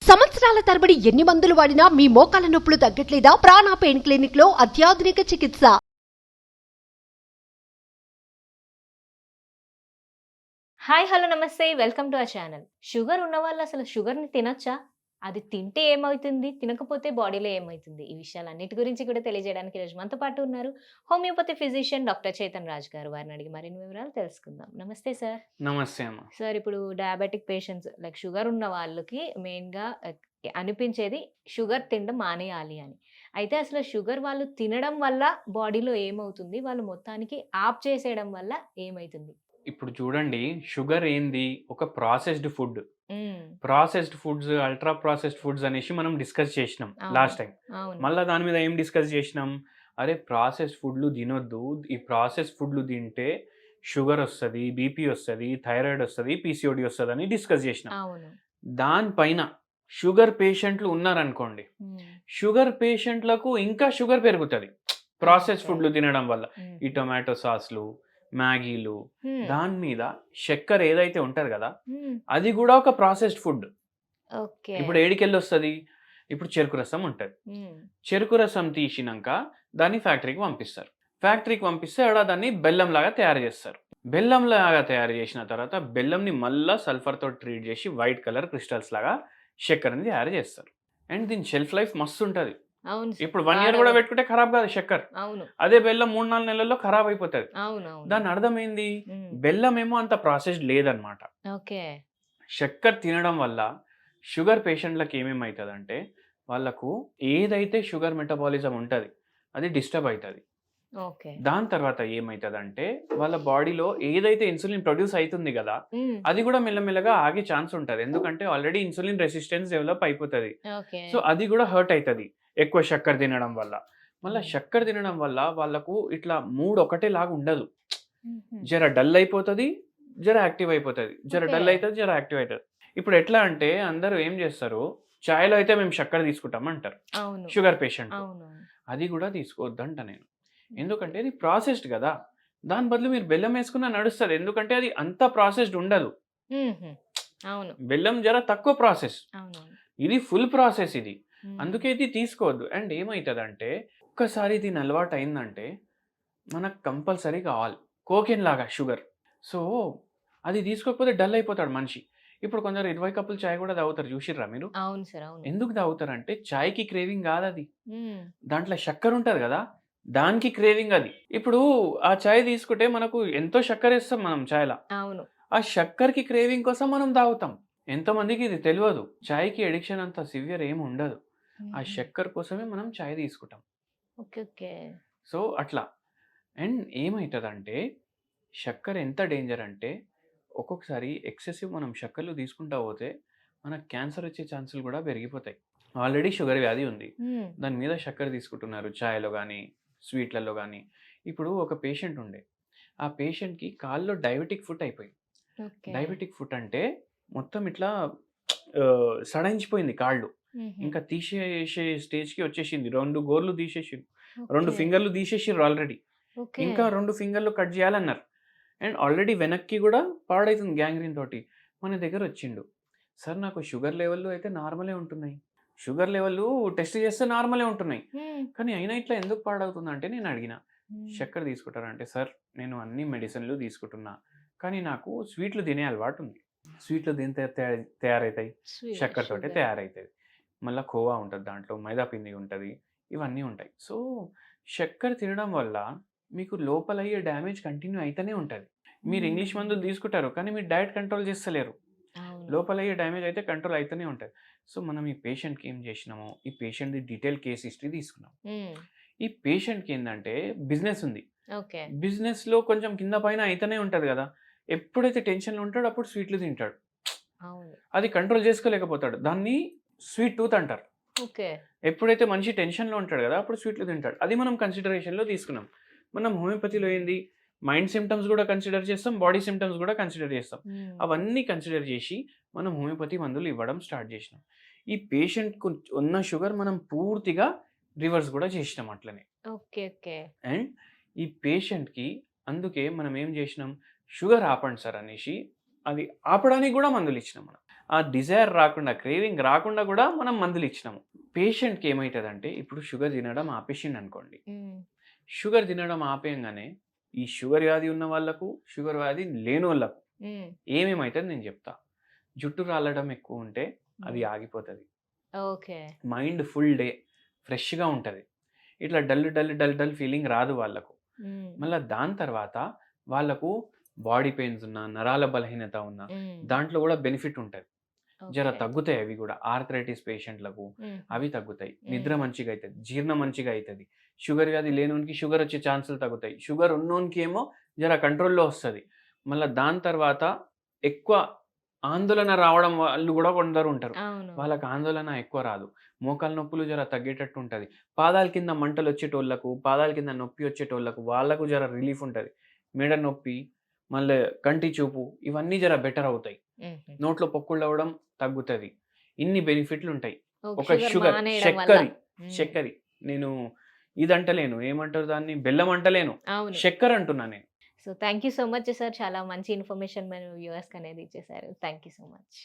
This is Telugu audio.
సంవత్సరాల తరబడి ఎన్ని మందులు వాడినా మీ మోకాల నొప్పులు తగ్గట్లేదా? ప్రాణ పెయిన్ క్లినిక్ లో అత్యాధునిక చికిత్స. హాయ్ హలో నమస్తే welcome to our channel. Sugar ఉన్న వాళ్ళు అసలు షుగర్ని తినొచ్చా? అది తింటే ఏమవుతుంది, తినకపోతే బాడీలో ఏమవుతుంది? ఈ విషయాలన్నిటి గురించి కూడా తెలియజేయడానికి ఈరోజు మనతో పాటు ఉన్నారు homeopathy physician doctor Chetan Raj గారు. వారిని అడిగి మరిన్ని వివరాలు తెలుసుకుందాం. నమస్తే సార్. నమస్తే అమ్మ. సార్, ఇప్పుడు డయాబెటిక్ పేషెంట్స్ లైక్ షుగర్ ఉన్న వాళ్ళకి మెయిన్గా అనిపించేది షుగర్ తినడం మానేయాలి అని. అయితే అసలు షుగర్ వాళ్ళు తినడం వల్ల బాడీలో ఏమవుతుంది, వాళ్ళు మొత్తానికి ఆఫ్ చేసేయడం వల్ల ఏమవుతుంది? ఇప్పుడు చూడండి, షుగర్ ఏంది? ఒక processed food. Processed foods, ultra processed foods అనేసి మనం డిస్కస్ చేసినాం లాస్ట్ టైం. మళ్ళీ దాని మీద ఏం డిస్కస్ చేసినాం? అరే ప్రాసెస్డ్ ఫుడ్లు తినొద్దు, ఈ ప్రాసెస్ ఫుడ్లు తింటే షుగర్ వస్తుంది, బీపీ వస్తుంది, థైరాయిడ్ వస్తుంది, పీసీఓడి వస్తుంది అని డిస్కస్ చేసినాం. దానిపైన షుగర్ పేషెంట్లు ఉన్నారనుకోండి, షుగర్ పేషెంట్లకు ఇంకా షుగర్ పెరుగుతుంది ప్రాసెస్ ఫుడ్లు తినడం వల్ల. ఈ టొమాటో సాస్లు, మ్యాగీలు, దాని మీద చక్కెర ఏదైతే ఉంటది కదా, అది కూడా ఒక ప్రాసెస్డ్ ఫుడ్. ఇప్పుడు ఏడికెళ్ళి వస్తుంది? ఇప్పుడు చెరుకు రసం ఉంటుంది. చెరుకు రసం తీసినాక దాన్ని ఫ్యాక్టరీకి పంపిస్తారు. ఫ్యాక్టరీకి పంపిస్తే అక్కడ దాన్ని బెల్లం లాగా తయారు చేస్తారు. బెల్లం లాగా తయారు చేసిన తర్వాత బెల్లంని మళ్ళీ సల్ఫర్తో ట్రీట్ చేసి వైట్ కలర్ క్రిస్టల్స్ లాగా చక్కెరని తయారు చేస్తారు. అండ్ దీని షెల్ఫ్ లైఫ్ మస్తు ఉంటుంది. ఇప్పుడు 1 year కూడా పెట్టుకుంటే ఖరాబ్ కాదు చక్కెర. అదే బెల్లం 3-4 నెలల్లో ఖరాబ్ అయిపోతుంది. దాని అర్థం ఏంది? బెల్లం ఏమో అంత ప్రాసెస్డ్ లేదనమాట. చక్కెర తినడం వల్ల షుగర్ పేషెంట్లకు ఏమేమవుతుంది అంటే, వాళ్ళకు ఏదైతే షుగర్ మెటబాలిజం ఉంటుంది అది డిస్టర్బ్ అవుతుంది. దాని తర్వాత ఏమవుతుంది అంటే, వాళ్ళ బాడీలో ఏదైతే ఇన్సులిన్ ప్రొడ్యూస్ అవుతుంది కదా, అది కూడా మెల్లమెల్లగా ఆగే ఛాన్స్ ఉంటుంది. ఎందుకంటే ఆల్రెడీ ఇన్సులిన్ రెసిస్టెన్స్ డెవలప్ అయిపోతుంది. సో అది కూడా హర్ట్ అవుతుంది ఎక్కువ చక్కెర తినడం వల్ల. మళ్ళీ చక్కెర తినడం వల్ల వాళ్ళకు ఇట్లా మూడ్ ఒకటే లాగా ఉండదు. జర డల్ అయిపోతుంది, జర యాక్టివ్ అయిపోతుంది, జర డల్ అవుతుంది, జర యాక్టివ్ అవుతుంది. ఇప్పుడు ఎట్లా అంటే అందరూ ఏం చేస్తారు, చాయ్లో అయితే మేము చక్కెర తీసుకుంటాం అంటారు షుగర్ పేషెంట్. అది కూడా తీసుకోవద్దంట నేను. ఎందుకంటే అది ప్రాసెస్డ్ కదా. దాని బదులు మీరు బెల్లం వేసుకున్నా నడుస్తుంది. ఎందుకంటే అది అంత ప్రాసెస్డ్ ఉండదు. బెల్లం జర తక్కువ ప్రాసెస్, ఇది ఫుల్ ప్రాసెస్. ఇది అందుకే ఇది తీసుకోవద్దు. అండ్ ఏమవుతుంది అంటే, ఒక్కసారి దీని అలవాటు అయిందంటే మనకు కంపల్సరీ కావాలి కోకెన్ లాగా షుగర్. సో అది తీసుకోకపోతే డల్ అయిపోతాడు మనిషి. ఇప్పుడు కొందరు 20 కప్పులు చాయ్ కూడా తాగుతారు, చూసిర్రా మీరు? ఎందుకు తాగుతారంటే చాయ్కి క్రేవింగ్ కాదు అది, దాంట్లో చక్కెర ఉంటుంది కదా, దానికి క్రేవింగ్ అది. ఇప్పుడు ఆ చాయ్ తీసుకుంటే మనకు ఎంతో చక్కెర వేస్తాం మనం చాయ్లా, ఆ చక్కెరకి క్రేవింగ్ కోసం మనం తాగుతాం. ఎంతమందికి ఇది తెలియదు. చాయ్కి ఎడిక్షన్ అంత సివియర్ ఏమి ఉండదు, ఆ చక్కెర కోసమే మనం చాయ్ తీసుకుంటాం. సో అట్లా. అండ్ ఏమవుతుందంటే, చక్కెర ఎంత డేంజర్ అంటే, ఒక్కొక్కసారి ఎక్సెసివ్ మనం చక్కెరలు తీసుకుంటా పోతే మనకు క్యాన్సర్ వచ్చే ఛాన్సులు కూడా పెరిగిపోతాయి. ఆల్రెడీ షుగర్ వ్యాధి ఉంది, దాని మీద చక్కెర తీసుకుంటున్నారు చాయ్లో కానీ స్వీట్లలో కానీ. ఇప్పుడు ఒక పేషెంట్ ఉండే, ఆ పేషెంట్కి కాల్లో డయాబెటిక్ ఫుట్ అయిపోయింది. డయాబెటిక్ ఫుట్ అంటే మొత్తం ఇట్లా సడలించిపోయింది కాళ్ళు, ఇంకా తీసేసే స్టేజ్కి వచ్చేసింది. 2 గోర్లు తీసేసిండు, 2 ఫింగర్లు తీసేసారు ఆల్రెడీ, ఇంకా 2 ఫింగర్లు కట్ చేయాలన్నారు. అండ్ ఆల్రెడీ వెనక్కి కూడా పాడవుతుంది గ్యాంగ్రీన్ తోటి. మన దగ్గర వచ్చిండు, సార్ నాకు షుగర్ లెవెల్ అయితే నార్మలే ఉంటున్నాయి, షుగర్ లెవెల్ టెస్ట్ చేస్తే నార్మలే ఉంటున్నాయి, కానీ అయినా ఇట్లా ఎందుకు పాడవుతుంది అంటే నేను అడిగిన, చక్కెర తీసుకుంటారంటే, సార్ నేను అన్ని మెడిసిన్లు తీసుకుంటున్నా, కానీ నాకు స్వీట్లు తినే అలవాటు ఉంది. స్వీట్లు దీంతో తయారవుతాయి, చక్కెరతోటే తయారవుతుంది. మళ్ళీ కోవా ఉంటుంది, దాంట్లో మైదా పిండి ఉంటుంది, ఇవన్నీ ఉంటాయి. సో చక్కెర తినడం వల్ల మీకు లోపల అయ్యే డ్యామేజ్ కంటిన్యూ అయితేనే ఉంటుంది. మీరు ఇంగ్లీష్ మందులు తీసుకుంటారు కానీ మీరు డైట్ కంట్రోల్ చేస్తలేరు, లోపల అయ్యే డ్యామేజ్ అయితే కంట్రోల్ అయితేనే ఉంటుంది. సో మనం ఈ పేషెంట్కి ఏం చేసినాము, ఈ పేషెంట్ది డీటెయిల్ కేస్ హిస్టరీ తీసుకున్నాం. ఈ పేషెంట్కి ఏంటంటే బిజినెస్ ఉంది, బిజినెస్లో కొంచెం కింద పైన అయితేనే ఉంటుంది కదా. ఎప్పుడైతే టెన్షన్లో ఉంటాడో అప్పుడు స్వీట్లు తింటాడు, అది కంట్రోల్ చేసుకోలేకపోతాడు, దాన్ని స్వీట్ టూత్ అంటారు. ఎప్పుడైతే మనిషి టెన్షన్లో ఉంటాడు కదా అప్పుడు స్వీట్లు తింటాడు. అది మనం కన్సిడరేషన్లో తీసుకున్నాం. మనం హోమియోపతిలో ఏంది, మైండ్ సిమ్టమ్స్ కూడా కన్సిడర్ చేస్తాం, బాడీ సిమ్టమ్స్ కూడా కన్సిడర్ చేస్తాం. అవన్నీ కన్సిడర్ చేసి మనం హోమియోపతి మందులు ఇవ్వడం స్టార్ట్ చేసినాం. ఈ పేషెంట్కు ఉన్న షుగర్ మనం పూర్తిగా రివర్స్ కూడా చేసినాం అట్లనే. అండ్ ఈ పేషెంట్కి అందుకే మనం ఏం చేసినాం, షుగర్ ఆపండి సార్ అనేసి అది ఆపడానికి కూడా మందులు ఇచ్చినాం మనం. ఆ డిజైర్ రాకుండా, క్రేవింగ్ రాకుండా కూడా మనం మందులు ఇచ్చినాము. పేషెంట్‌కి ఏమైతదంటే ఇప్పుడు షుగర్ తినడం ఆపేసిండనుకోండి. షుగర్ తినడం ఆపేయంగానే ఈ షుగర్ వ్యాధి ఉన్న వాళ్ళకు, షుగర్ వ్యాధి లేనోళ్ళకు ఏమేమైతది నేను చెప్తా. జుట్టు రాలడం ఎక్కువ ఉంటే అది ఆగిపోతది. ఓకే. మైండ్ ఫుల్ డే ఫ్రెష్‌గా ఉంటది. ఇట్లా డల్ ఫీలింగ్ రాదు వాళ్ళకు. మళ్ళా దాని తర్వాత వాళ్ళకు బాడీ పెయిన్స్ ఉన్నా, నరాల బలహీనత ఉన్నా దాంట్లో కూడా బెనిఫిట్ ఉంటది. జర తగ్గుతాయి అవి కూడా. ఆర్థరైటిస్ పేషెంట్‌లకు అవి తగ్గుతాయి. నిద్ర మంచిగా అయితది. జీర్ణం మంచిగా అయితది. షుగర్ వ్యాధి లేనోనికి షుగర్ వచ్చే ఛాన్సులు తగ్గుతాయి. షుగర్ ఉన్నోనికి ఏమో జర కంట్రోల్‌లో వస్తది. మళ్ళా దాని తర్వాత ఎక్కువ ఆందోళన రావడం వాళ్ళు కూడా కొందరు ఉంటారు. అవును. వాళ్ళకి ఆందోళన ఎక్కువ రాదు. మోకాళ్ళ నొప్పులు జర తగ్గేటట్టు ఉంటది. పాదాల కింద మంటలొచ్చేటోళ్ళకు, పాదాల కింద నొప్పి వచ్చేటోళ్ళకు వాళ్ళకు జర రిలీఫ్ ఉంటది. మెడ నొప్పి, మళ్ళీ కంటి చూపు ఇవన్నీ జర బెటర్ అవుతాయి. నోట్లో పొక్కులవ్వడం తగ్గుతది. ఇన్ని బెనిఫిట్లు ఉంటాయి. ఒక షుగర్, చక్కెర నేను ఇదంటలేను. ఏమంటారు దాన్ని? బెల్లం అంటలేను. అవును. చక్కెర అంటున్నా నేను. So thank you so much sir. చాలా మంచి ఇన్ఫర్మేషన్ మన వ్యూవర్స్‌కి అనేది ఇచ్చేసారు. Thank you so much.